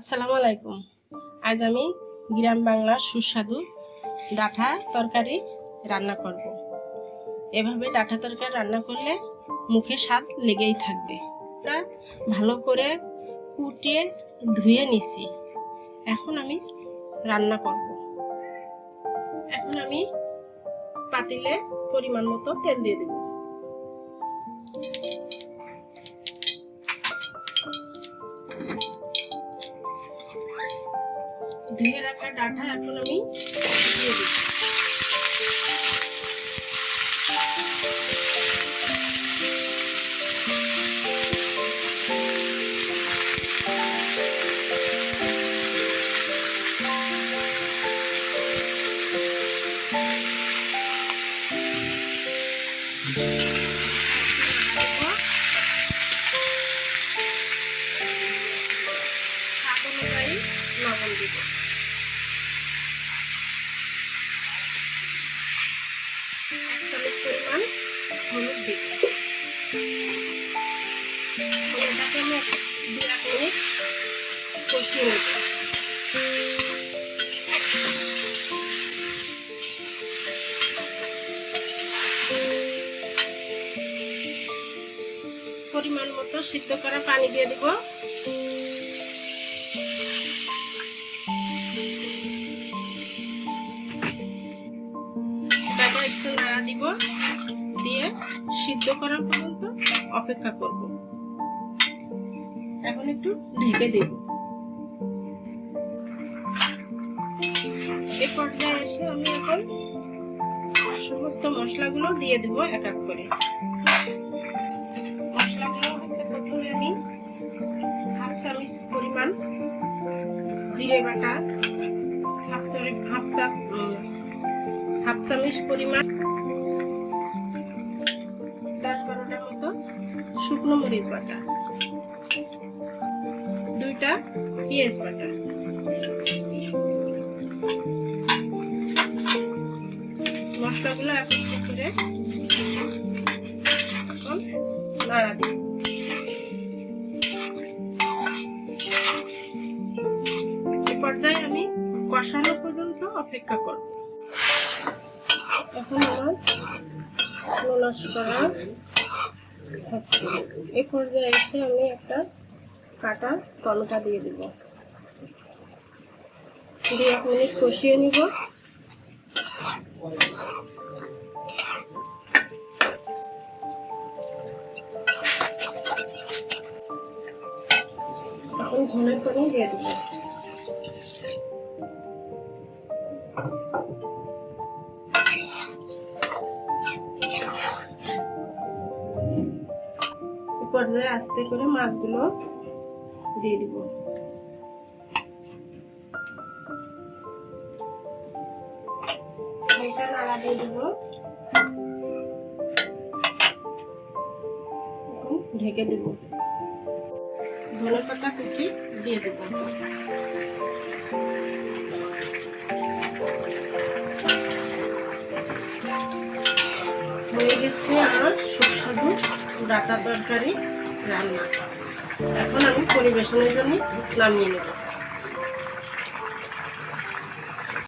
আসসালামু আলাইকুম। আজ আমি গ্রাম বাংলার সুস্বাদু ডাঁটা তরকারি রান্না করব। এভাবে ডাঁটা তরকারি রান্না করলে মুখে স্বাদ লেগেই থাকবে। এটা ভালো করে কুটিয়ে ধুয়ে নিছি। এখন আমি রান্না করব। এখন আমি পাতিলে পরিমাণ মতো তেল দিয়ে দেব। ধুয়ে রাখা ডাঁটা এখন আমি দিয়ে দিই। স্বাদ অনুযায়ী লবণ দিব। পরিমাণ হলুদ দিব। এটাকে আমি 2 মিনিট কষিয়ে নেব। পরিমাণ মতো সিদ্ধ করা পানি দিয়ে দিব। এটাকে একটু নাড়া দিব, দিয়ে সিদ্ধ করা পর্যন্ত অপেক্ষা করব। এখন একটু ঢেকে দেব। এই পর্যায়ে এসে আমি এখন সমস্ত মশলাগুলো দিয়ে দেব এক এক করে। মশলাগুলো হচ্ছে প্রথমে আমি 1/2 চামচ পরিমাণ জিরে বাটা, 1/2 চামচ পরিমাণ 10-12টা মতো শুকনো মরিচ বাটা, 2টা পেঁয়াজ বাটা, মশলাগুলো একত্রিত করে নাড়া দিই। এই পর্যায়ে আমি কষানো পর্যন্ত অপেক্ষা করব। এখন আমার নলাশ করা হচ্ছে। এই পর্যায়ে এসে আমি একটা কাটা টমেটো দিয়ে দেব। 2 মিনিট কষিয়ে নিব। এখন ঝোলের পানি দিয়ে দেব। পর্যায়ে আস্তে করে মাছগুলো দিয়ে দিব। হালকা নাড়া দিয়ে দেব। ঢেকে দেব। ধনেপাতা কুচি দিয়ে দেব। হয়ে গেছে আমার সুস্বাদু ডাঁটা তরকারি রান্না। এখন আমি পরিবেশনের জন্য নামিয়ে নেব।